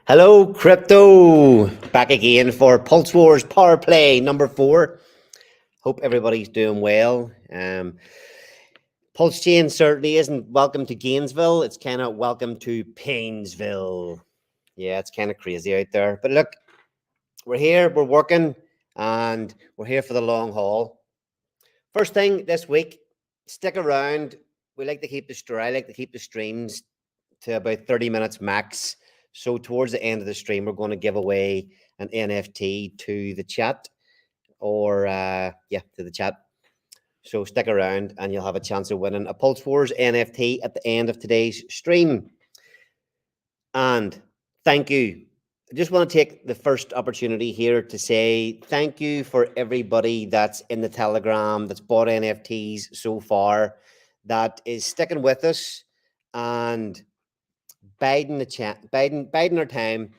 Hello, crypto. Back again for Pulse Wars Power Play number 4. Hope everybody's doing well. Pulsechain certainly isn't welcome to Gainesville. It's kind of welcome to Painesville. Yeah, it's kind of crazy out there. But look, we're here, we're working, and we're here for the long haul. First thing this week, stick around. We like to keep I like to keep the streams to about 30 minutes max. So towards the end of the stream, we're going to give away an NFT to the chat or to the chat. So stick around and you'll have a chance of winning a Pulse Wars NFT at the end of today's stream. And thank you. I just want to take the first opportunity here to say thank you for everybody that's in the Telegram, that's bought NFTs so far, that is sticking with us and biding our time.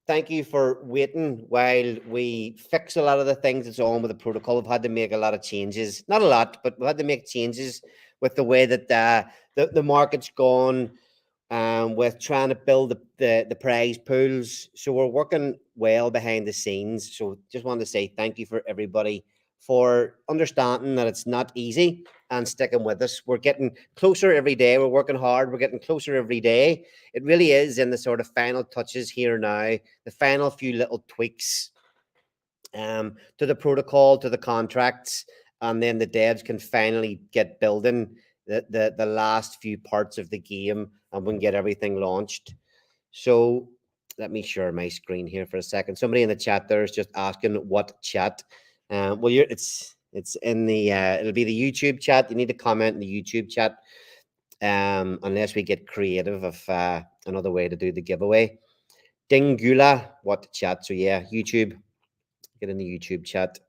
Thank you for waiting while we fix a lot of the things that's on with the protocol. We've had to make a lot of changes, not a lot, but we had to make changes with the way that the market's gone, with trying to build the prize pools. So we're working well behind the scenes. So just wanted to say thank you for everybody for understanding that it's not easy and sticking with us. We're getting closer every day. We're working hard. We're getting closer every day. It really is in the sort of final touches here now, the final few little tweaks to the protocol, to the contracts, and then the devs can finally get building the last few parts of the game and we can get everything launched. So let me share my screen here for a second. Somebody in the chat there is just asking what chat. Well, it's in the it'll be the YouTube chat. You need to comment in the YouTube chat, unless we get creative of another way to do the giveaway. Dingula, what chat? So yeah, YouTube. Get in the YouTube chat,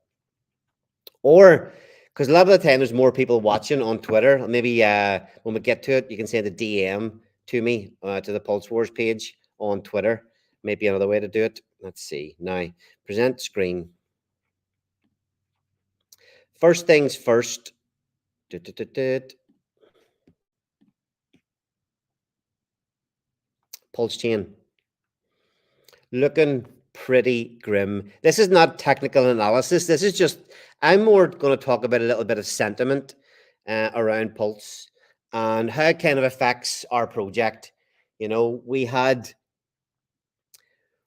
or because a lot of the time there's more people watching on Twitter. Maybe when we get to it, you can send a DM to me to the Pulse Wars page on Twitter. Maybe another way to do it. Let's see now. Present screen. First things first. Pulsechain. Looking pretty grim. This is not technical analysis. This is just, I'm more going to talk about a little bit of sentiment around Pulse and how it kind of affects our project. You know, we had,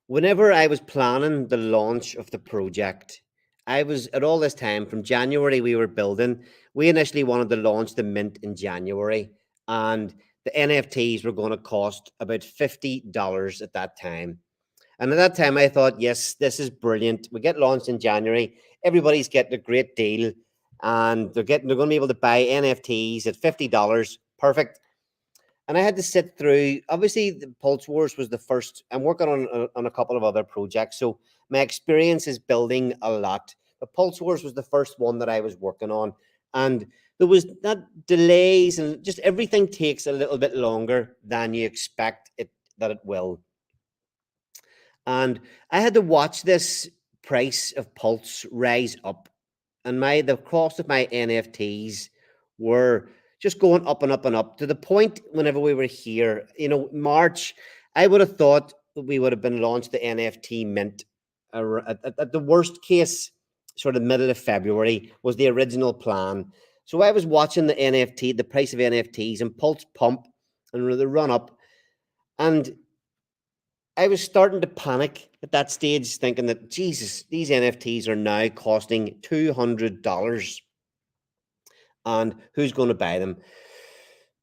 whenever I was planning the launch of the project, I was at all this time from January we were building. We initially wanted to launch the mint in January, and the NFTs were going to cost about $50 at that time. And at that time, I thought, yes, this is brilliant. We get launched in January. Everybody's getting a great deal, and they're going to be able to buy NFTs at $50. Perfect. And I had to sit through. Obviously, the Pulse Wars was the first. I'm working on a couple of other projects, so my experience is building a lot. But Pulse Wars was the first one that I was working on, and there was that delays, and just everything takes a little bit longer than you expect that it will. And I had to watch this price of Pulse rise up, and the cost of my NFTs were just going up and up and up to the point whenever we were here, March, I would have thought that we would have been launched the NFT mint at the worst case, sort of middle of February was the original plan. So I was watching the price of NFTs and Pulse pump and the run up, and I was starting to panic at that stage, thinking that, Jesus, these NFTs are now costing $200. And who's going to buy them?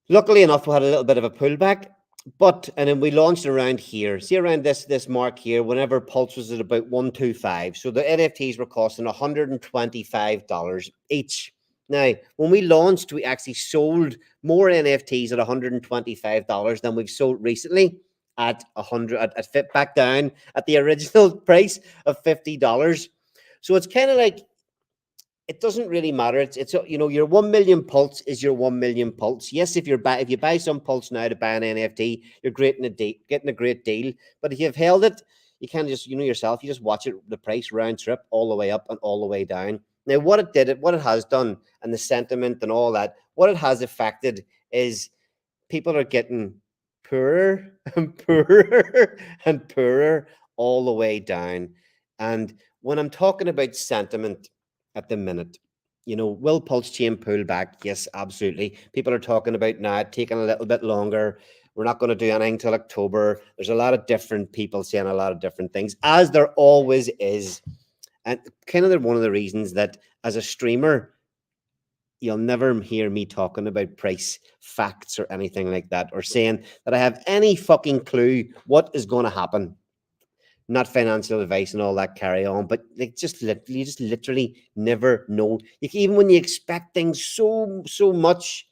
Luckily enough, we had a little bit of a pullback, and then we launched around here. See, around this mark here, whenever Pulse was at about 125. So the NFTs were costing $125 each. Now, when we launched, we actually sold more NFTs at $125 than we've sold recently at 100, at fit back down at the original price of $50. So it's kind of like, it doesn't really matter. It's your 1 million Pulse is your 1 million Pulse. Yes, if you buy some Pulse now to buy an NFT, you're getting a great deal. But if you've held it, you can't just, yourself, you just watch it, the price round trip all the way up and all the way down. Now, what it has done, and the sentiment and all that, what it has affected is people are getting poorer and poorer and poorer all the way down. And when I'm talking about sentiment at the minute, will Pulsechain pull back? Yes, absolutely. People are talking about now taking a little bit longer. We're not going to do anything till October. There's a lot of different people saying a lot of different things, as there always is. And kind of one of the reasons that as a streamer, you'll never hear me talking about price facts or anything like that, or saying that I have any fucking clue what is going to happen. Not financial advice and all that carry on, but like you just literally never know. Even when you expect things so much,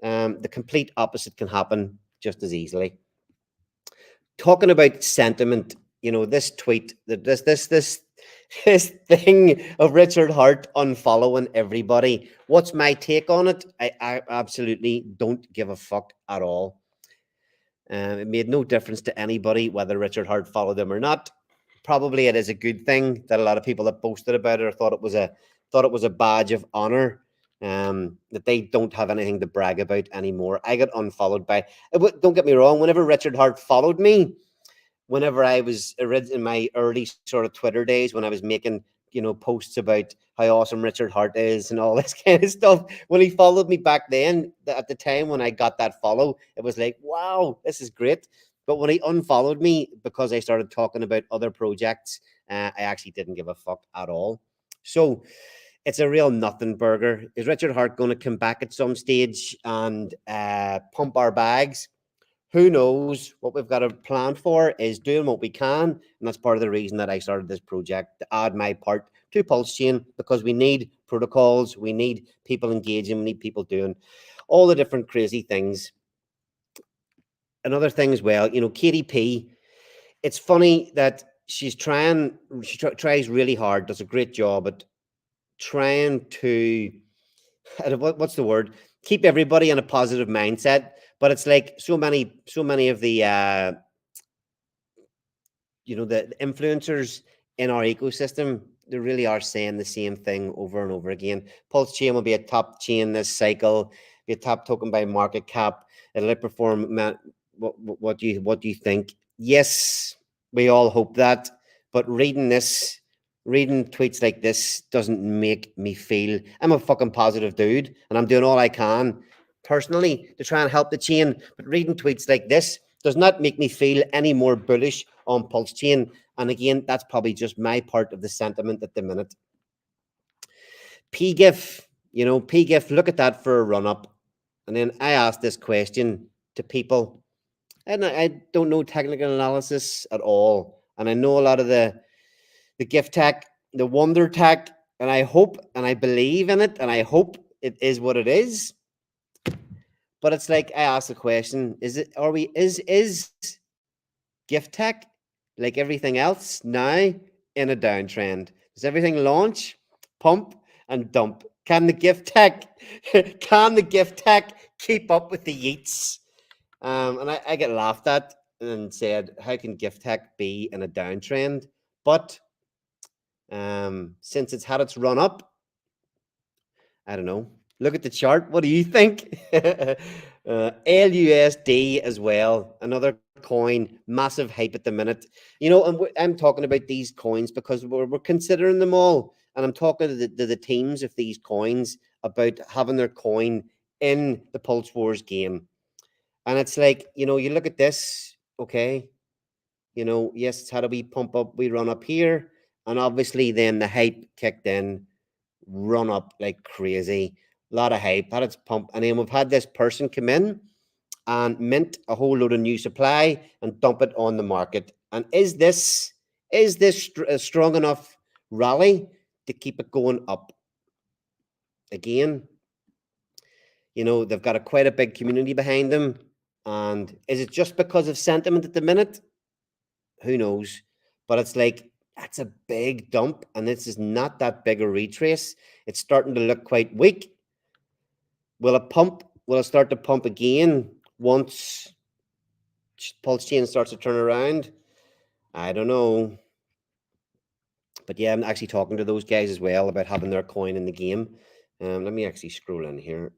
the complete opposite can happen just as easily. Talking about sentiment, this tweet, that this thing of Richard Hart unfollowing everybody. What's my take on it? I absolutely don't give a fuck at all. It made no difference to anybody whether Richard Hart followed him or not. Probably it is a good thing that a lot of people that posted about it or thought it was a badge of honor. That they don't have anything to brag about anymore. I got unfollowed by. Don't get me wrong. Whenever Richard Hart followed me, whenever I was in my early sort of Twitter days, when I was making posts about how awesome Richard Hart is and all this kind of stuff, when he followed me back then, at the time when I got that follow, it was like, wow, this is great. But when he unfollowed me because I started talking about other projects, I actually didn't give a fuck at all. So it's a real nothing burger. Is Richard Hart going to come back at some stage and pump our bags? Who knows? What we've got a plan for is doing what we can, and that's part of the reason that I started this project, to add my part to Pulsechain, because we need protocols, we need people engaging, we need people doing all the different crazy things. Another thing as well, KDP, it's funny that she tries really hard, does a great job at trying to, what's the word, keep everybody in a positive mindset. But it's like so many of the the influencers in our ecosystem, they really are saying the same thing over and over again. Pulsechain will be a top chain this cycle, be a top token by market cap. It'll outperform. What do you think? Yes, we all hope that. But reading tweets like this doesn't make me feel. I'm a fucking positive dude, and I'm doing all I can personally to try and help the chain. But reading tweets like this does not make me feel any more bullish on Pulsechain. And again, that's probably just my part of the sentiment at the minute. PGIF, PGIF, look at that for a run up. And then I asked this question to people, and I don't know technical analysis at all. And I know a lot of the gift tech, the wonder tech, and I hope and I believe in it, and I hope it is what it is. But it's like I asked the question: is gift tech like everything else now in a downtrend? Does everything launch, pump, and dump? Can the gift tech keep up with the yeets? And I get laughed at and said, how can gift tech be in a downtrend? But since it's had its run up, I don't know. Look at the chart. What do you think? LUSD as well, another coin, massive hype at the minute. And I'm talking about these coins because we're considering them all. And I'm talking to the teams of these coins about having their coin in the Pulse Wars game. And it's like, you look at this, okay, yes, it's how do we pump up, we run up here. And obviously then the hype kicked in, run up like crazy. A lot of hype, had its pump. And then we've had this person come in and mint a whole load of new supply and dump it on the market. And is this a strong enough rally to keep it going up? Again, they've got quite a big community behind them. And is it just because of sentiment at the minute? Who knows? But it's like, that's a big dump, and this is not that big a retrace. It's starting to look quite weak. Will it pump? Will it start to pump again once Pulsechain starts to turn around? I don't know. But yeah, I'm actually talking to those guys as well about having their coin in the game. Let me actually scroll in here.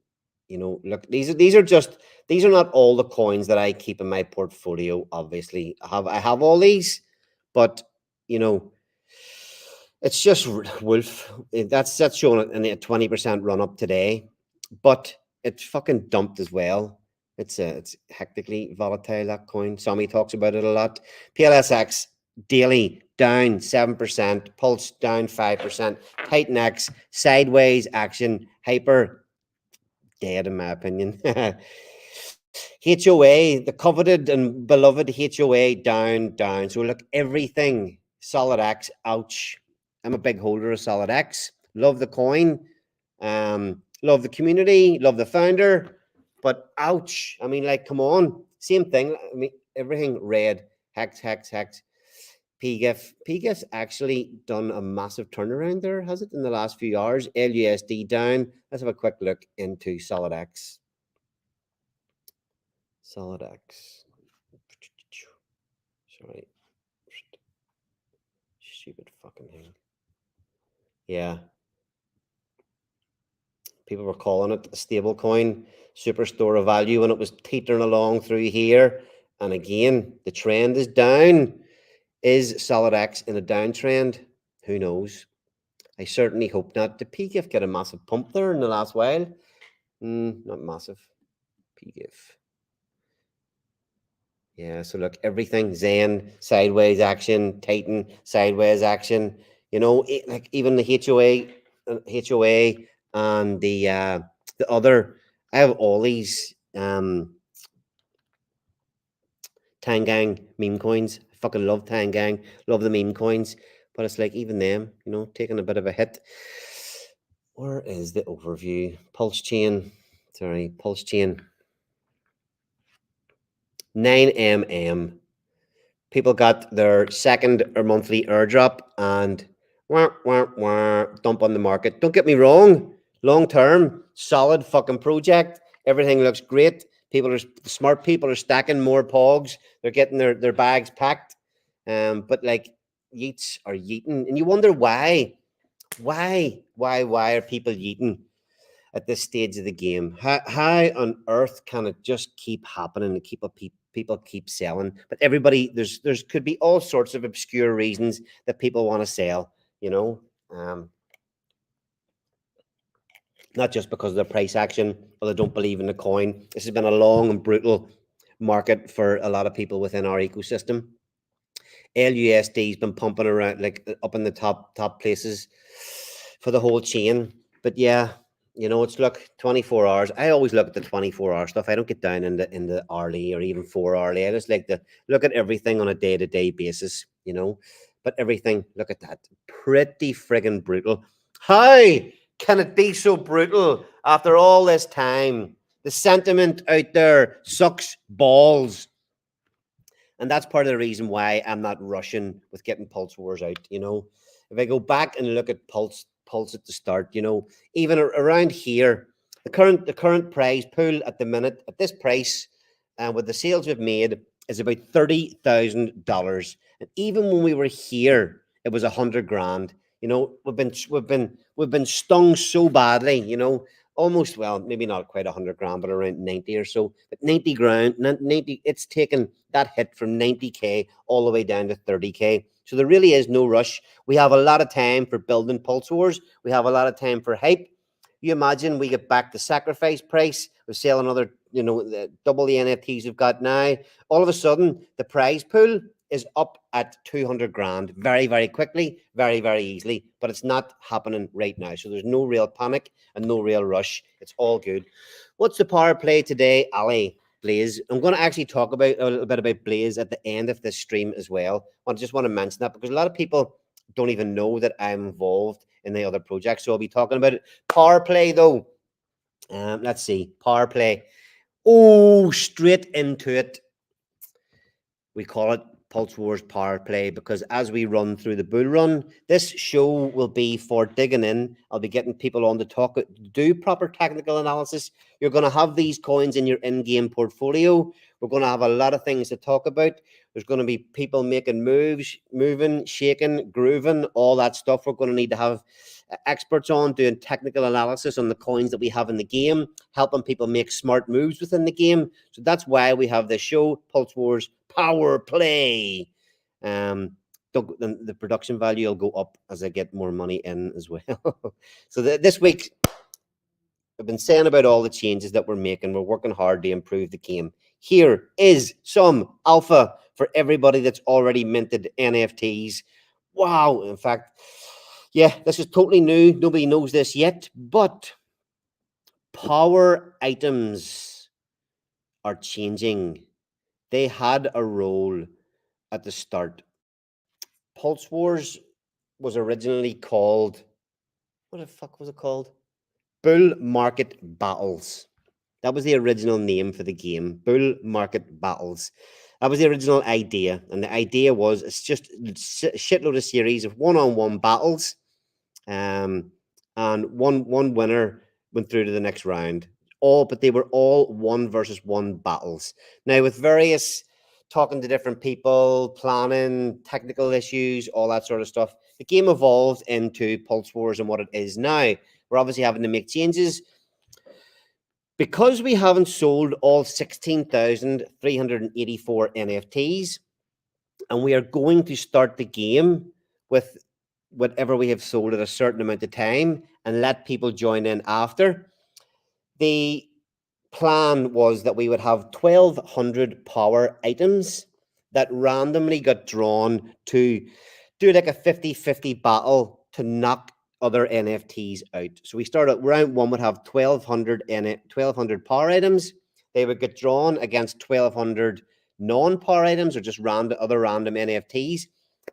You know, look, these are not all the coins that I keep in my portfolio. Obviously, I have all these, but you know, it's just Wolf. That's showing it in a 20% run up today, but it's fucking dumped as well. It's hectically volatile, that coin. Sammy talks about it a lot. PLSX daily down 7%, Pulse down 5%, Titan X sideways action, hyper dead in my opinion. HOA, the coveted and beloved HOA down, down. So look, everything Solid X, ouch. I'm a big holder of Solid X. Love the coin. Love the community, love the founder, but ouch. I mean, like, come on. Same thing. I mean, everything red. Hex, hex, hex. PGIF. PGIF's actually done a massive turnaround there, has it, in the last few hours? LUSD down. Let's have a quick look into Solid X. Solid X. Sorry. Stupid fucking thing. Yeah. People were calling it a stable coin, superstore of value, when it was teetering along through here. And again, the trend is down. Is Solid X in a downtrend? Who knows? I certainly hope not. Did PGIF get a massive pump there in the last while? Not massive. PGIF. Yeah, so look, everything Zen sideways action, Titan sideways action. You know, like even the HOA, and the other. I have all these Tangang meme coins. I fucking love Tangang, love the meme coins, but it's like even them, you know, taking a bit of a hit. Where is the overview? Pulsechain, sorry, Pulsechain. 9 people got their second or monthly airdrop and dump on the market. Don't get me wrong, long term, solid fucking project. Everything looks great. People are smart. People are stacking more pogs. They're getting their bags packed. But like yeets are yeeting, and you wonder why. Why are people yeeting at this stage of the game? How on earth can it just keep happening and people keep selling? But everybody, there's could be all sorts of obscure reasons that people want to sell, you know. Not just because of the price action or they don't believe in the coin. This has been a long and brutal market for a lot of people within our ecosystem. LUSD's been pumping around like up in the top places for the whole chain. But yeah, you know, it's look 24 hours. I always look at the 24-hour stuff. I don't get down in the hourly or even 4 hourly. I just like to look at everything on a day-to-day basis, you know. But everything, look at that. Pretty friggin' brutal. How can it be so brutal after all this time? The sentiment out there sucks balls. And that's part of the reason why I'm not rushing with getting Pulse Wars out. You know, if I go back and look at Pulse at the start, you know, even around here, the current prize pool at the minute at this price, with the sales we've made, is about $30,000. And even when we were here, it was 100 grand. You know, we've been stung so badly. You know, almost, well, maybe not quite 100 grand, but around 90 or so. But 90 grand, 90, it's taken that hit from 90k all the way down to 30k. So there really is no rush. We have a lot of time for building Pulse Wars. We have a lot of time for hype. You imagine we get back to sacrifice price, we sell another, you know, double the NFTs we've got now. All of a sudden, the prize pool is up at 200 grand very, very quickly, very, very easily. But it's not happening right now. So there's no real panic and no real rush. It's all good. What's the power play today, Ali? Blaze. I'm going to actually talk about a little bit about Blaze at the end of this stream as well. I just want to mention that because a lot of people don't even know that I'm involved in the other projects. So I'll be talking about it. Power play though. Let's see. Power play. Oh, straight into it. We call it Pulse Wars Power Play because as we run through the bull run, this show will be for digging in. I'll be getting people on to talk, do proper technical analysis. You're going to have these coins in your in-game portfolio. We're going to have a lot of things to talk about. There's going to be people making moves, moving, shaking, grooving, all that stuff. We're going to need to have experts on doing technical analysis on the coins that we have in the game, helping people make smart moves within the game. So that's why we have this show, Pulse Wars Power Play. The production value will go up as I get more money in as well. So this week, I've been saying about all the changes that we're making. We're working hard to improve the game. Here is some alpha for everybody that's already minted NFTs. Wow. In fact, yeah, this is totally new. Nobody knows this yet, but power items are changing. They had a role at the start. Pulse Wars was originally called, what the fuck was it called? Bull Market Battles. That was the original name for the game, Bull Market Battles. That was the original idea. And the idea was it's just a shitload of series of one-on-one battles. And one winner went through to the next round. But they were all 1-versus-1 battles. Now, with various talking to different people, planning, technical issues, all that sort of stuff, the game evolved into Pulse Wars and what it is now. We're obviously having to make changes. Because we haven't sold all 16,384 NFTs, and we are going to start the game with whatever we have sold at a certain amount of time and let people join in after, the plan was that we would have 1,200 power items that randomly got drawn to do like a 50-50 battle to knock other NFTs out. So we started round one would have 1,200 power items. They would get drawn against 1,200 non-power items or just other random NFTs.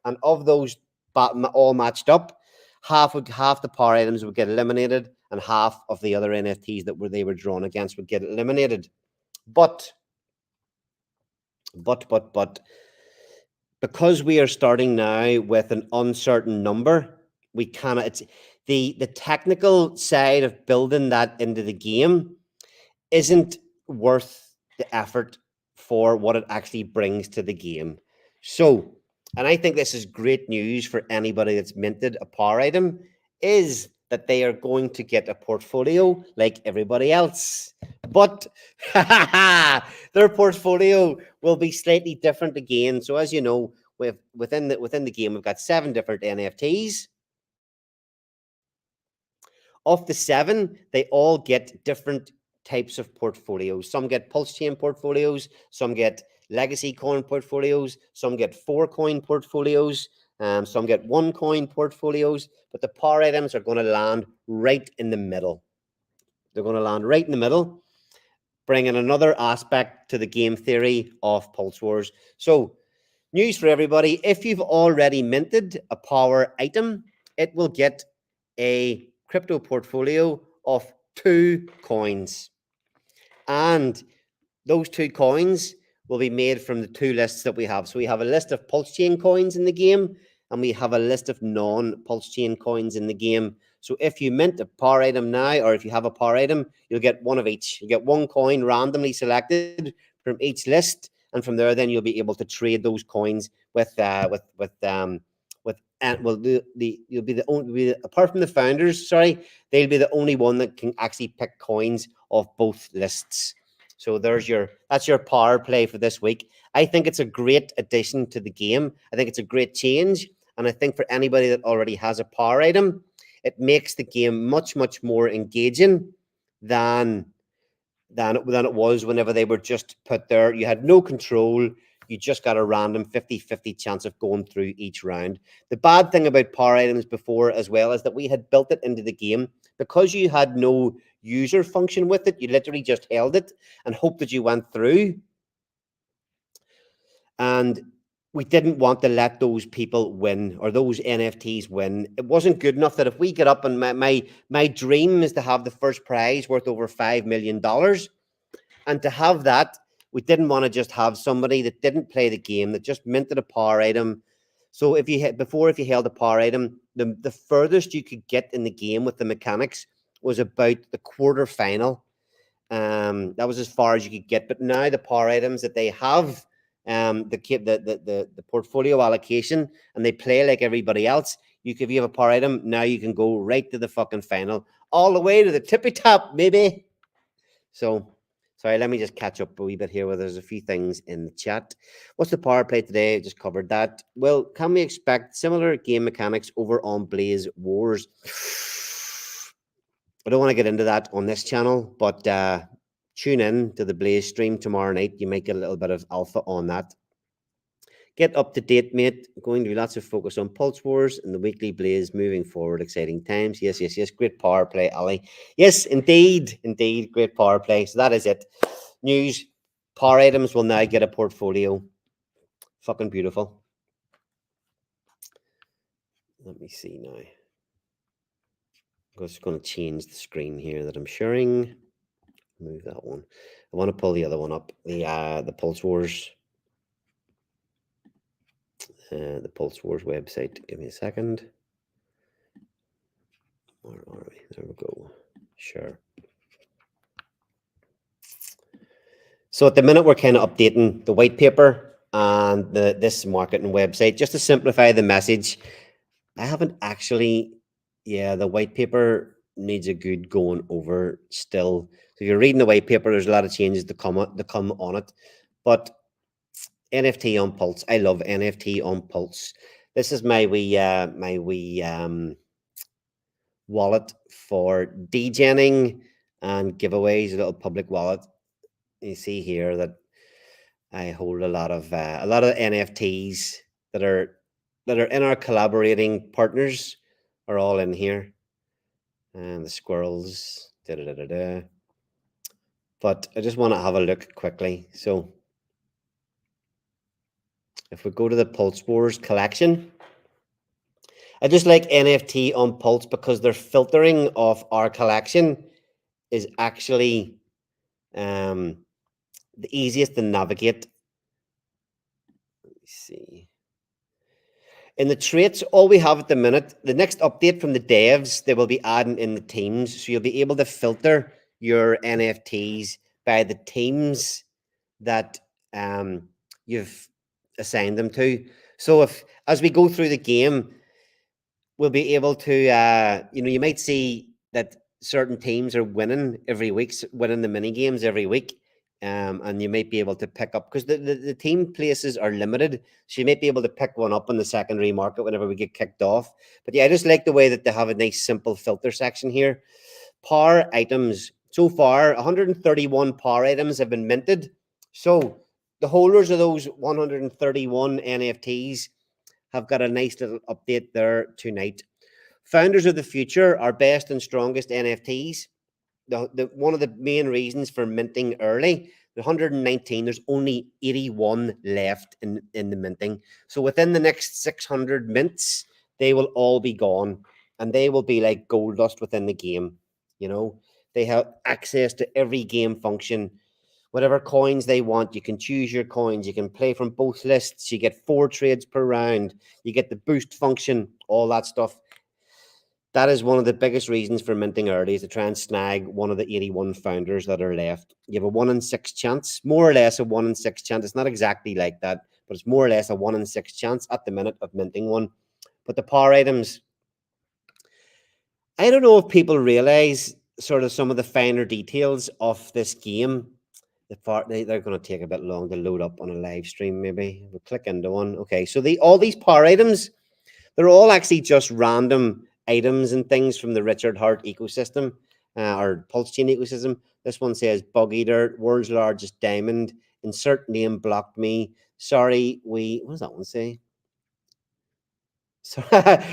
And of those all matched up, half the power items would get eliminated and half of the other NFTs that they were drawn against would get eliminated. But because we are starting now with an uncertain number, we cannot, it's the technical side of building that into the game isn't worth the effort for what it actually brings to the game. So, and I think this is great news for anybody that's minted a power item, is that they are going to get a portfolio like everybody else. But their portfolio will be slightly different again. So as you know, within the game, we've got 7 different NFTs. Of the 7, they all get different types of portfolios. Some get Pulsechain portfolios, some get legacy coin portfolios, some get 4 coin portfolios, some get 1 coin portfolios, but the power items are going to land right in the middle. They're going to land right in the middle, bringing another aspect to the game theory of Pulse Wars. So, news for everybody, if you've already minted a power item, it will get a crypto portfolio of 2 coins. And those 2 coins will be made from the 2 lists that we have. So we have a list of Pulsechain coins in the game, and we have a list of non-Pulsechain coins in the game. So if you mint a power item now, or if you have a power item, you'll get one of each. You get 1 coin randomly selected from each list, and from there, then you'll be able to trade those coins you'll be the only, apart from the founders, sorry, they'll be the only one that can actually pick coins off both lists. So that's your power play for this week. I think it's a great addition to the game. I think it's a great change. And I think for anybody that already has a power item, it makes the game much, much more engaging than it was whenever they were just put there. You had no control. You just got a random 50-50 chance of going through each round. The bad thing about power items before as well is that we had built it into the game. Because you had no user function with it, you literally just held it and hoped that you went through. And we didn't want to let those people win, or those NFTs win. It wasn't good enough that if we get up, and my dream is to have the first prize worth over $5 million. And to have that, we didn't want to just have somebody that didn't play the game, that just minted a power item. So if you held a power item, the furthest you could get in the game with the mechanics was about the quarterfinal. That was as far as you could get. But now the power items that they have, the portfolio allocation, and they play like everybody else, if you have a power item, now you can go right to the fucking final, all the way to the tippy top, maybe. So, sorry, let me just catch up a wee bit here where there's a few things in the chat. What's the power play today? Just covered that. Well, can we expect similar game mechanics over on Blaze Wars? I don't want to get into that on this channel, but tune in to the Blaze stream tomorrow night. You might get a little bit of alpha on that. Get up to date, mate. Going to be lots of focus on Pulse Wars and the weekly Blaze moving forward. Exciting times. Yes, yes, yes. Great power play, Ali. Yes, indeed. Indeed. Great power play. So that is it. News. Power items will now get a portfolio. Fucking beautiful. Let me see now. I'm just going to change the screen here that I'm sharing. Move that one. I want to pull the other one up. The Pulse Wars. The Pulse Wars website. Give me a second. Where are we? There we go. Sure. So at the minute, we're kind of updating the white paper and this marketing website just to simplify the message. I haven't actually, the white paper needs a good going over still. So if you're reading the white paper, there's a lot of changes to come on it. But NFT on Pulse, I love NFT on Pulse. This is my wee wallet for degenning and giveaways, a little public wallet. You see here that I hold a lot of NFTs that are in our collaborating partners are all in here, and the squirrels. But I just want to have a look quickly. So if we go to the Pulse Wars collection, I just like NFT on Pulse because their filtering of our collection is actually the easiest to navigate. Let me see. In the traits, all we have at the minute, the next update from the devs, they will be adding in the teams. So you'll be able to filter your NFTs by the teams that you've assigned them to. So as we go through the game, we'll be able to, you might see that certain teams are winning every week, winning the mini games every week. And you might be able to pick up, because the team places are limited. So you might be able to pick one up in the secondary market whenever we get kicked off. But yeah, I just like the way that they have a nice, simple filter section here. Power items. So far, 131 power items have been minted. So the holders of those 131 NFTs have got a nice little update there tonight. Founders of the future, our best and strongest NFTs. One of the main reasons for minting early, the 119, there's only 81 left in the minting. So within the next 600 mints, they will all be gone, and they will be like gold dust within the game. They have access to every game function. Whatever coins they want, you can choose your coins. You can play from both lists. You get 4 trades per round. You get the boost function, all that stuff. That is one of the biggest reasons for minting early, is to try and snag one of the 81 founders that are left. You have a 1 in 6 chance, more or less a 1 in 6 chance. It's not exactly like that, but it's more or less a 1 in 6 chance at the minute of minting one. But the power items, I don't know if people realize sort of some of the finer details of this game. They're going to take a bit long to load up on a live stream, maybe. We'll click into one. Okay, so all these power items, they're all actually just random items and things from the Richard Hart ecosystem, or Pulsechain ecosystem. This one says Bug Eater, world's largest diamond. Insert name blocked me. Sorry, what does that one say?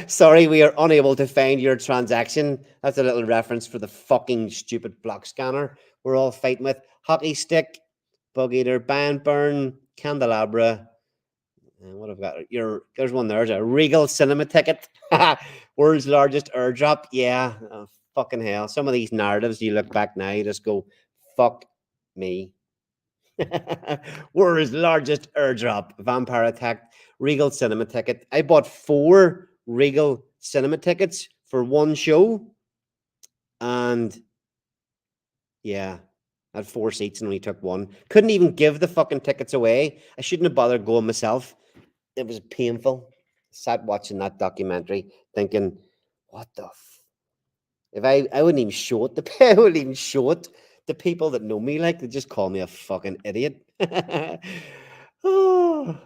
Sorry, we are unable to find your transaction. That's a little reference for the fucking stupid block scanner we're all fighting with. Hockey stick, Bug Eater, Ban Burn, Candelabra. And what I've got? There's one there. There's a Regal cinema ticket. World's largest airdrop. Yeah, fucking hell. Some of these narratives, you look back now, you just go, fuck me. World's largest airdrop. Vampire Attack. Regal cinema ticket. I bought 4 Regal cinema tickets for one show. And yeah, I had 4 seats and only took one. Couldn't even give the fucking tickets away. I shouldn't have bothered going myself. It was painful. Sat watching that documentary, thinking, what the if I wouldn't even show it to I wouldn't even show it to people that know me, like they just call me a fucking idiot. Oh,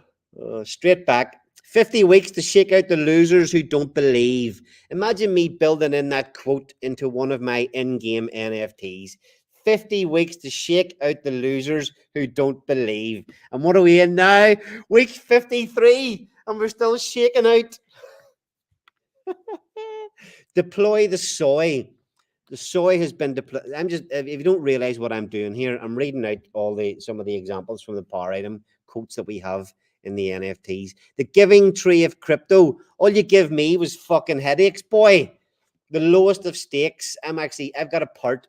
straight back. 50 weeks to shake out the losers who don't believe. Imagine me building in that quote into one of my in-game NFTs. 50 weeks to shake out the losers who don't believe. And what are we in now? Week 53, and we're still shaking out. Deploy the soy. The soy has been deployed. If you don't realize what I'm doing here, I'm reading out some of the examples from the power item quotes that we have in the NFTs. The giving tree of crypto. All you give me was fucking headaches, boy. The lowest of stakes. I've got a part.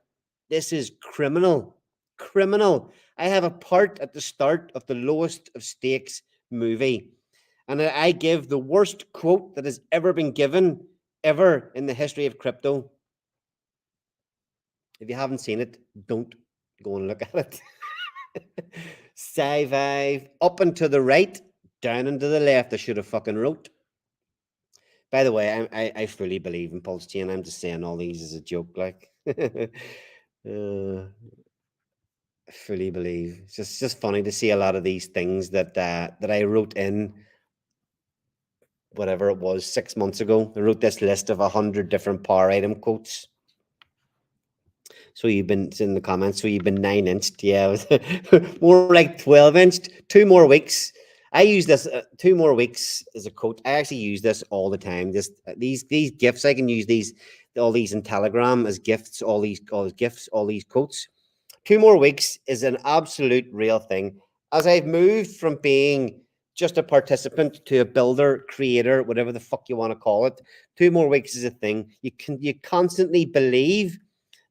This is criminal. Criminal. I have a part at the start of the lowest of stakes movie. And I give the worst quote that has ever been given ever in the history of crypto. If you haven't seen it, don't go and look at it. Sci-fi up and to the right, down and to the left. I should have fucking wrote. By the way, I fully believe in Pulsechain. I'm just saying all these as a joke, like. Fully believe. It's just funny to see a lot of these things that that I wrote in whatever it was 6 months ago. I wrote this list of 100 different power item quotes. So you've been in the comments. So you've been 9-inched, yeah, more like 12-inched. 2 more weeks. I use this 2 more weeks as a quote. I actually use this all the time. These gifts. I can use all these in Telegram as gifts. All these gifts. All these quotes. 2 more weeks is an absolute real thing. As I've moved from being just a participant to a builder, creator, whatever the fuck you want to call it, 2 more weeks is a thing. You constantly believe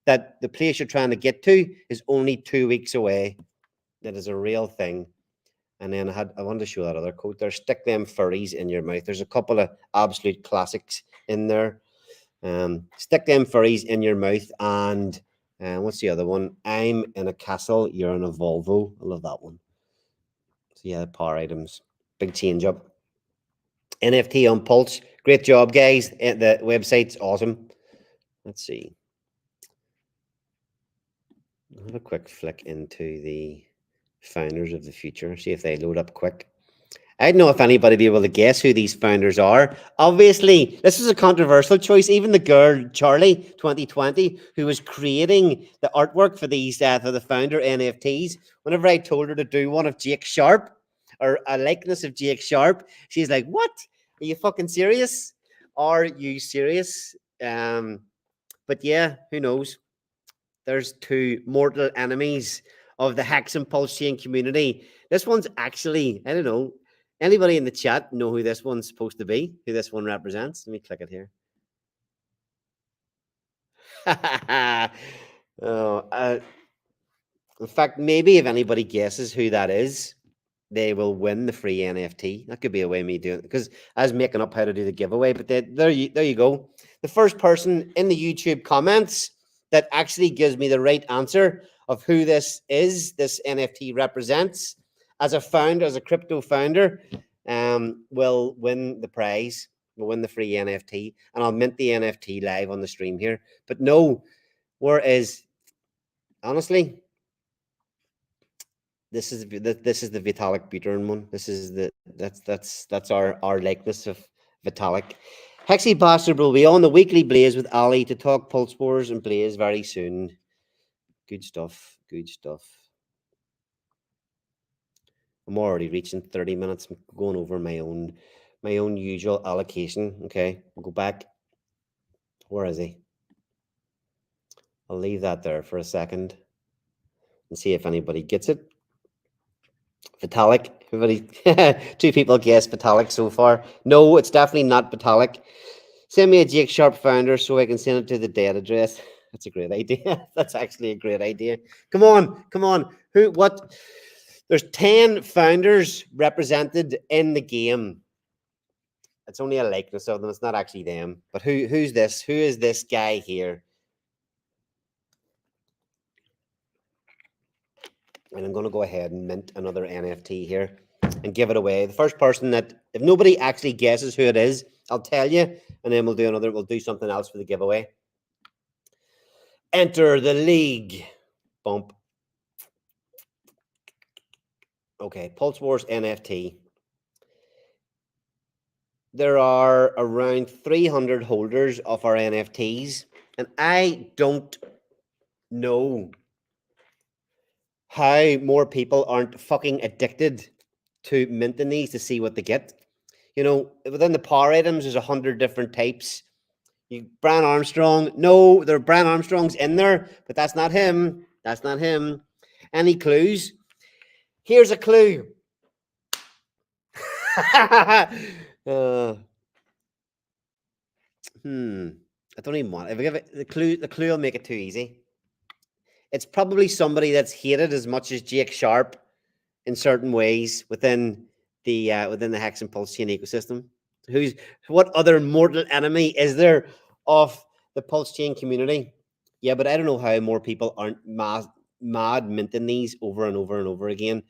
that the place you're trying to get to is only 2 weeks away. That is a real thing. And then I wanted to show that other quote there. Stick them furries in your mouth. There's a couple of absolute classics in there. Stick them furries in your mouth. And what's the other one? I'm in a castle. You're in a Volvo. I love that one. So yeah, power items. Big change up. NFT on Pulse. Great job, guys. The website's awesome. Let's see. I'll have a quick flick into the founders of the future, see if they load up quick. I don't know if anybody be able to guess who these founders are. Obviously, this is a controversial choice. Even the girl, Charlie, 2020, who was creating the artwork for these, for the founder NFTs, whenever I told her to do one of Jake Sharp, or a likeness of Jake Sharp, she's like, what? Are you fucking serious? Are you serious? But yeah, who knows? There's 2 mortal enemies of the Hex and Pulsechain community. This one's actually, I don't know, anybody in the chat know who this one's supposed to be, who this one represents? Let me click it here. In fact, maybe if anybody guesses who that is, they will win the free NFT. That could be a way of me doing it, because I was making up how to do the giveaway. But there you go. The first person in the YouTube comments that actually gives me the right answer of who this is, this NFT represents, as a founder, as a crypto founder, will win the prize, will win the free NFT, and I'll mint the NFT live on the stream here. But no, honestly, this is the Vitalik Buterin one. That's our likeness of Vitalik. Hexy Bastard will be on the weekly Blaze with Ali to talk Pulse Wars and Blaze very soon. Good stuff. Good stuff. I'm already reaching 30 minutes. I'm going over my own usual allocation. Okay, we'll go back. Where is he? I'll leave that there for a second and see if anybody gets it. Vitalik. Everybody, 2 people guessed Vitalik so far. No, it's definitely not Vitalik. Send me a Jake Sharp founder so I can send it to the dead address. That's a great idea. That's actually a great idea. Come on, come on. What? There's 10 founders represented in the game. It's only a likeness of them. It's not actually them. But who's this? Who is this guy here? And I'm going to go ahead and mint another NFT here. and give it away. The first person that, if nobody actually guesses who it is, I'll tell you, and then we'll do something else for the giveaway. Enter the league. Bump. Okay, Pulse Wars NFT. There are around 300 holders of our NFTs, and I don't know how more people aren't fucking addicted to minting these to see what they get. You know, within the power items, there's 100 different types. Brian Armstrong, no, there are Brian Armstrongs in there, but that's not him. That's not him. Any clues? Here's a clue. uh, I don't even want it. If I give it the clue will make it too easy. It's probably somebody that's hated as much as Jake Sharp in certain ways within the Hex and Pulse Chain ecosystem. What other mortal enemy is there of the Pulse Chain community? Yeah, but I don't know how more people aren't mad minting these over and over and over again.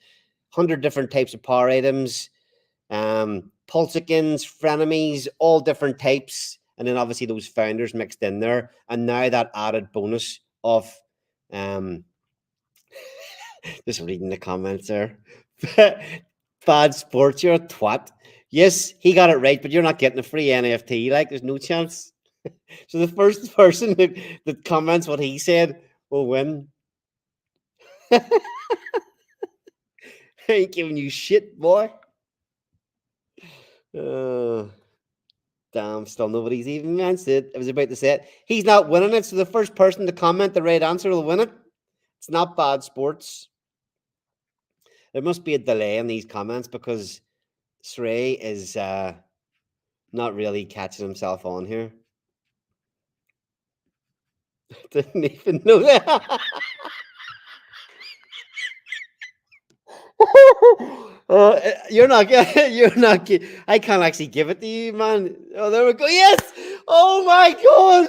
100 different types of power items, Pulsechains, frenemies, all different types, and then obviously those founders mixed in there, and now that added bonus of just reading the comments there. Bad sports, you're a twat. Yes, he got it right, but you're not getting a free NFT. Like, there's no chance. So the first person that comments what he said will win. I ain't giving you shit, boy. Damn, still nobody's even answered. I was about to say it. He's not winning it, so the first person to comment the right answer will win it. It's not bad sports. There must be a delay in these comments because Sray is not really catching himself on here. Didn't even know that. You're not. You're not. I can't actually give it to you, man. Oh, there we go. Yes. Oh my god.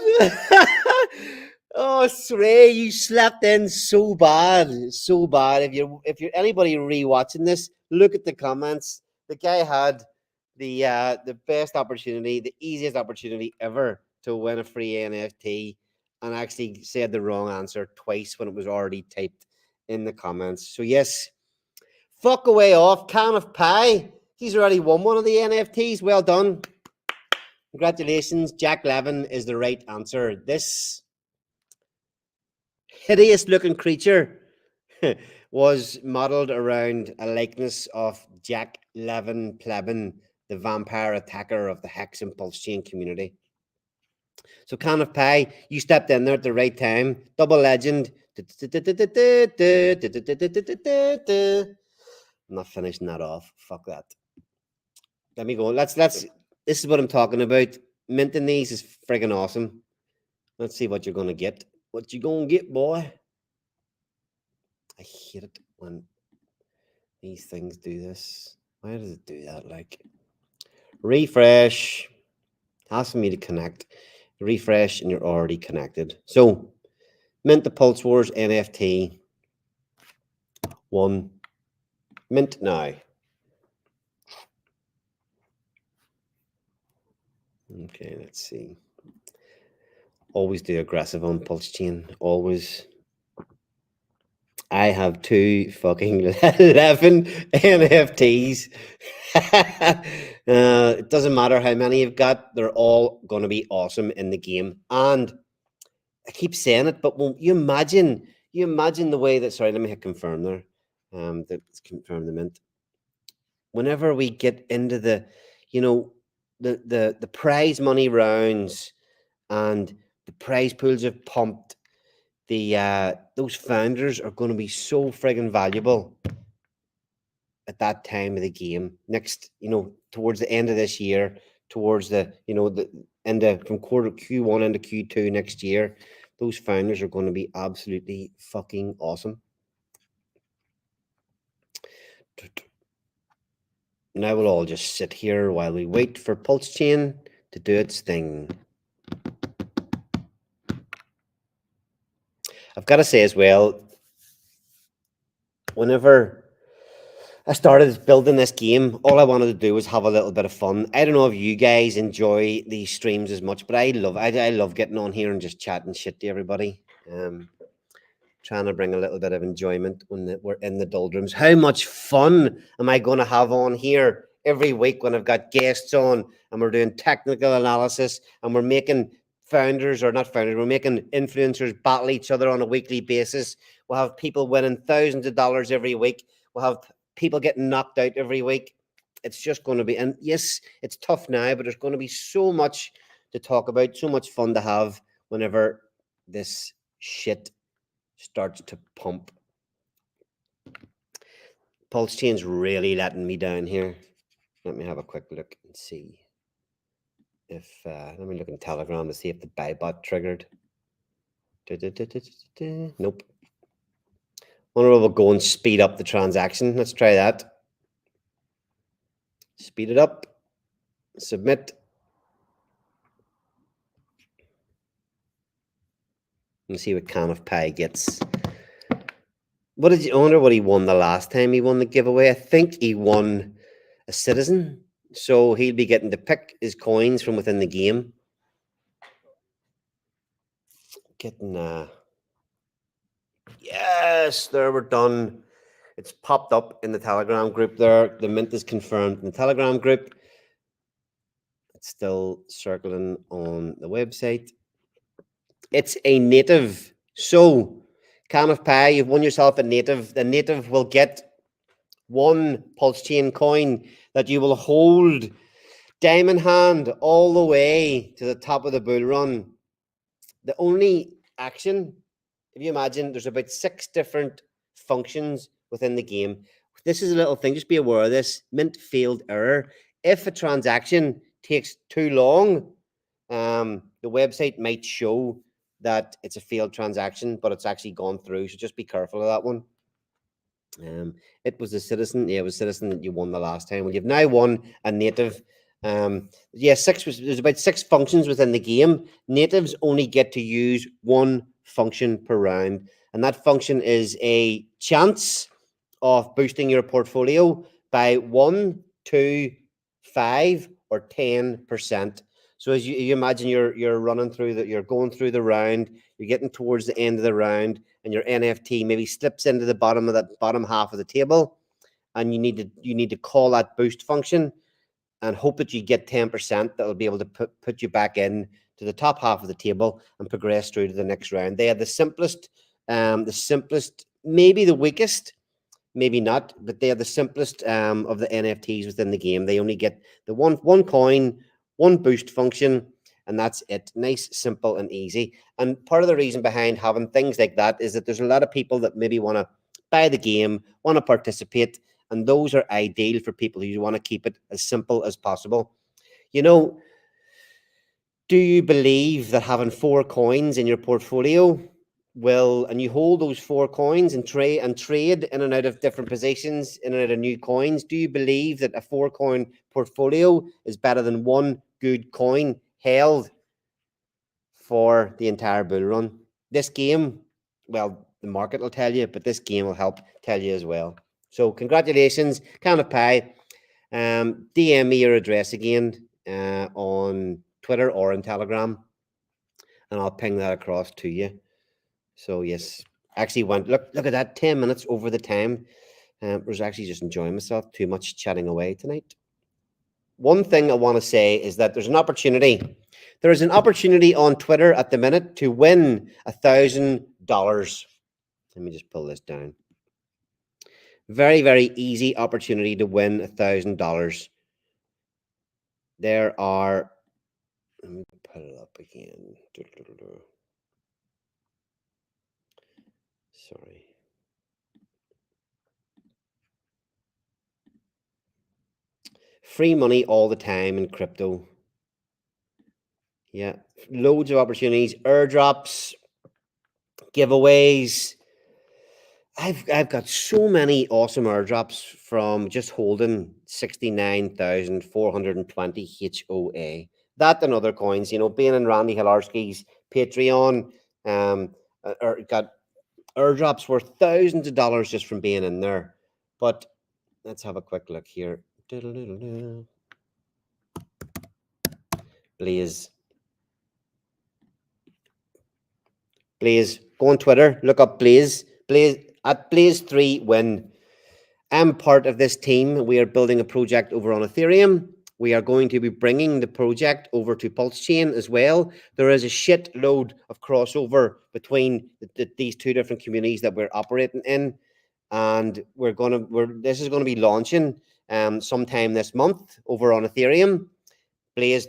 Oh, Sray, you slept in so bad, so bad. If you're anybody rewatching this, look at the comments. The guy had the best opportunity, the easiest opportunity ever to win a free NFT, and actually said the wrong answer twice when it was already typed in the comments. So yes, fuck away off, can of pie. He's already won one of the NFTs. Well done. Congratulations. Jack Levin is the right answer. This hideous looking creature was modeled around a likeness of Jack Levin Plebin, the vampire attacker of the Hex and Pulse Chain community. So, Can of Pie, you stepped in there at the right time. Double legend. I'm not finishing that off. Fuck that. Let me go. This is what I'm talking about. Minting these is friggin' awesome. Let's see what you're gonna get. What you gonna get, boy? I hate it when these things do this. Why does it do that? Like, refresh. Asking me to connect. Refresh, and you're already connected. So, mint the Pulse Wars NFT. 1. Mint now. Okay, let's see. Always do aggressive on Pulse Chain. Always. I have 2 fucking 11 NFTs. It doesn't matter how many you've got. They're all going to be awesome in the game. And I keep saying it, but will you imagine the way that, sorry, let me hit confirm there. Let's confirm the mint. Whenever we get into the, the prize money rounds and the prize pools have pumped, those founders are going to be so friggin' valuable at that time of the game. Next, towards the end of this year, towards the from quarter Q1 into Q2 next year, those founders are going to be absolutely fucking awesome. Now we'll all just sit here while we wait for Pulse Chain to do its thing. I've got to say as well, whenever I started building this game. All I wanted to do was have a little bit of fun. I don't know if you guys enjoy these streams as much, but I love getting on here and just chatting shit to everybody. Trying to bring a little bit of enjoyment when we're in the doldrums. How much fun am I going to have on here every week when I've got guests on and we're doing technical analysis and we're making founders, or not founders, we're making influencers battle each other on a weekly basis. We'll have people winning thousands of dollars every week. We'll have people getting knocked out every week. It's just going to be, and yes, it's tough now, but there's going to be so much to talk about, so much fun to have whenever this shit starts to pump. Pulsechain's really letting me down here. Let me have a quick look and see if let me look in Telegram to see if the buy bot triggered. Nope. Wonder if we'll go and speed up the transaction. Let's try that. Speed it up. Submit. And see what Can of Pie gets. What did you? I wonder what he won the last time he won the giveaway. I think he won a citizen, so he'll be getting to pick his coins from within the game. Getting yes, there, we're done. It's popped up in the Telegram group there. The mint is confirmed in the Telegram group. It's still circling on the website. It's a native. So, Can of Pie, you've won yourself a native. The native will get one Pulsechain coin that you will hold diamond hand all the way to the top of the bull run. The only action, if you imagine, there's about 6 different functions within the game. This is a little thing, just be aware of this. Mint failed error. If a transaction takes too long, the website might show that it's a failed transaction, but it's actually gone through. So just be careful of that one. It was a citizen. Yeah, it was citizen that you won the last time. Well, you've now won a native. Yeah, there's about 6 functions within the game. Natives only get to use 1 function per round, and that function is a chance of boosting your portfolio by 1, 2, 5, or 10%. So as you imagine, you're running through you're going through the round, you're getting towards the end of the round, and your NFT maybe slips into the bottom half of the table, and you need to call that boost function and hope that you get 10% that will be able to put you back in to the top half of the table and progress through to the next round. They are the simplest, maybe the weakest, maybe not, but they are the simplest of the NFTs within the game. They only get the one coin, 1 boost function, and that's it. Nice, simple, and easy. And part of the reason behind having things like that is that there's a lot of people that maybe want to buy the game, want to participate, and those are ideal for people who want to keep it as simple as possible. You know, do you believe that having 4 coins in your portfolio and you hold those 4 coins and trade in and out of different positions, in and out of new coins, do you believe that a 4 coin portfolio is better than 1 good coin held for the entire bull run? This game, well, the market will tell you, but this game will help tell you as well. So congratulations, Can of Pie. DM me your address again on Twitter or on Telegram, and I'll ping that across to you. So yes, actually went, look at that, 10 minutes over the time. I was actually just enjoying myself, too much chatting away tonight. One thing I want to say is that there's an opportunity. There is an opportunity on Twitter at the minute to win $1,000. Let me just pull this down. Very, very easy opportunity to win $1,000. There are, let me put it up again. Sorry. Free money all the time in crypto. Yeah, loads of opportunities, airdrops, giveaways. I've got so many awesome airdrops from just holding 69,420 HOA. That and other coins, being in Randy Hilarski's Patreon, got airdrops worth thousands of dollars just from being in there. But let's have a quick look here. Blaze. Blaze. Go on Twitter. Look up Blaze. Blaze at Blaze3Win. I'm part of this team. We are building a project over on Ethereum. We are going to be bringing the project over to Pulsechain as well. There is a shit load of crossover between these two different communities that we're operating in, and this is going to be launching sometime this month over on Ethereum, Blaze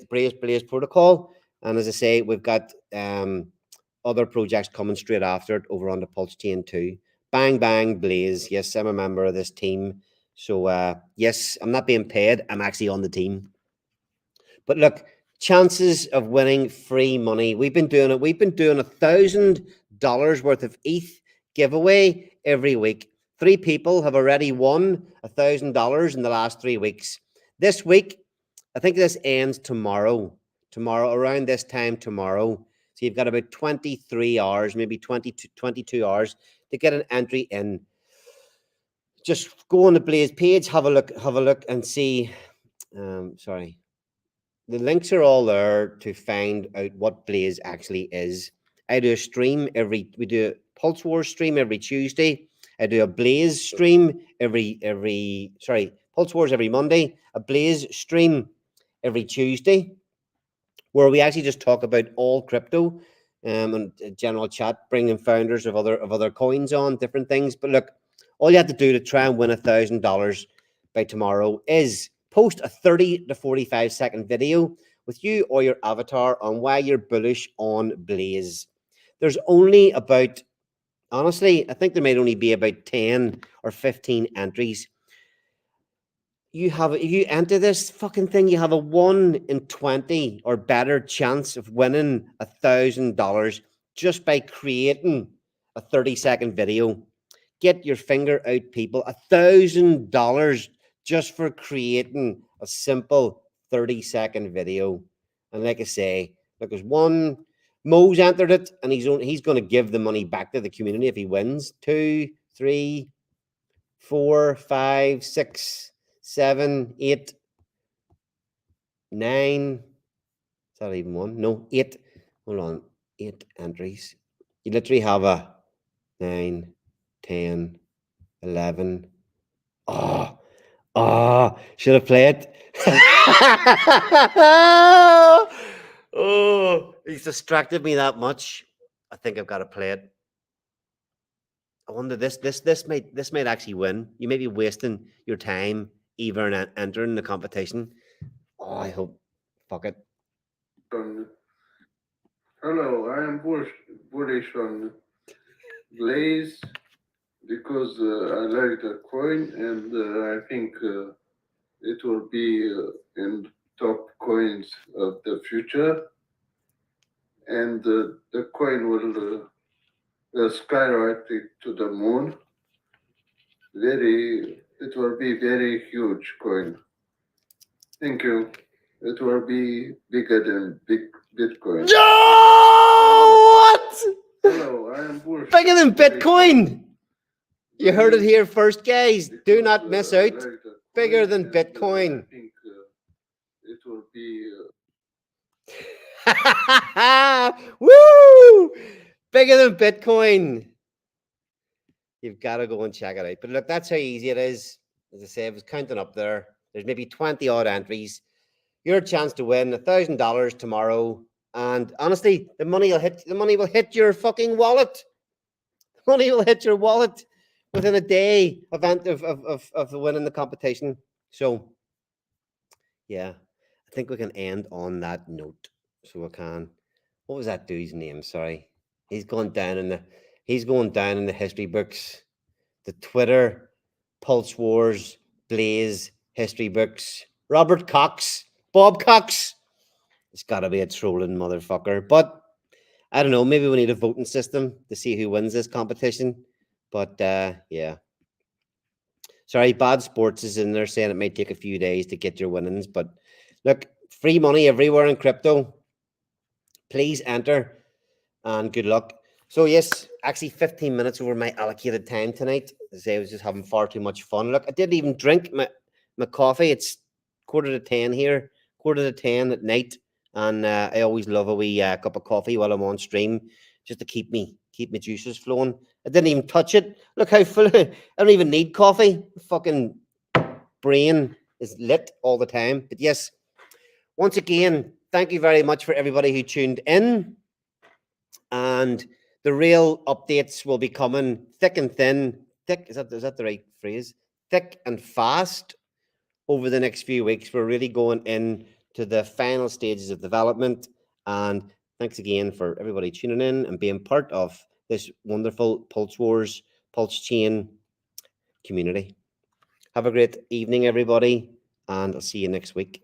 protocol. And as I say, we've got other projects coming straight after it over on the Pulsechain too. Bang, bang, Blaze. Yes, I'm a member of this team. So, yes, I'm not being paid. I'm actually on the team. But look, chances of winning free money. We've been doing it. We've been doing $1,000 worth of ETH giveaway every week. 3 people have already won $1,000 in the last 3 weeks. This week, I think this ends tomorrow. Tomorrow, around this time tomorrow. So you've got about 23 hours, maybe 22 hours to get an entry in. Just go on the Blaze page, have a look and see. Sorry. The links are all there to find out what Blaze actually is. I do a stream we do a Pulse Wars stream every Tuesday. I do a Blaze stream Pulse Wars every Monday, a Blaze stream every Tuesday, where we actually just talk about all crypto and general chat, bringing founders of other coins on, different things. But look, all you have to do to try and win $1,000 by tomorrow is post a 30 to 45-second video with you or your avatar on why you're bullish on Blaze. There's only about, honestly, I think there might only be about 10 or 15 entries. You enter this fucking thing, you have a 1 in 20 or better chance of winning $1,000 just by creating a 30-second video. Get your finger out, people. $1,000 just for creating a simple 30-second video. And like I say, look, there's one. Mo's entered it, and he's going to give the money back to the community if he wins. 2, 3, 4, 5, 6, 7, 8, 9. Is that even one? No, 8. Hold on. 8 entries. You literally have a 9, 10, 11. Should have played. Oh, he's distracted me that much. I think I've got to play it. I wonder this might actually win. You may be wasting your time even entering the competition. Oh, I hope. Fuck it. Hello, I am bullish on Blaze because I like the coin and I think it will be in top coins of the future, and the coin will skyrocket to the moon. It will be very huge coin. Thank you. It will be bigger than Bitcoin. What? Hello, I am bullish. Bigger than Bitcoin. You heard it here first, guys. Do not miss out. Bigger than Bitcoin. I think it will be. Woo! Bigger than Bitcoin. You've got to go and check it out. But look, that's how easy it is. As I say, I was counting up there. There's maybe 20 odd entries. Your chance to win $1,000 tomorrow. And honestly, the money will hit your fucking wallet. The money will hit your wallet within a day of winning the competition. So yeah, I think we can end on that note. So we can. What was that dude's name? Sorry. He's going down in the history books. The Twitter Pulse Wars Blaze history books. Robert Cox. Bob Cox. It's gotta be a trolling motherfucker. But I don't know, maybe we need a voting system to see who wins this competition. But yeah. Sorry, Bad Sports is in there saying it may take a few days to get your winnings. But look, free money everywhere in crypto. Please enter and good luck. So yes, actually 15 minutes over my allocated time tonight. As I say, I was just having far too much fun. Look, I didn't even drink my coffee. It's 9:45 here, 9:45 at night, and I always love a wee cup of coffee while I'm on stream, just to keep my juices flowing. I didn't even touch it. Look how full. I don't even need coffee. Fucking brain is lit all the time. But yes, once again, thank you very much for everybody who tuned in. And the real updates will be coming thick and thin. Thick, is that the right phrase? Thick and fast over the next few weeks. We're really going in to the final stages of development. And thanks again for everybody tuning in and being part of this wonderful Pulse Wars, Pulsechain community. Have a great evening, everybody, and I'll see you next week.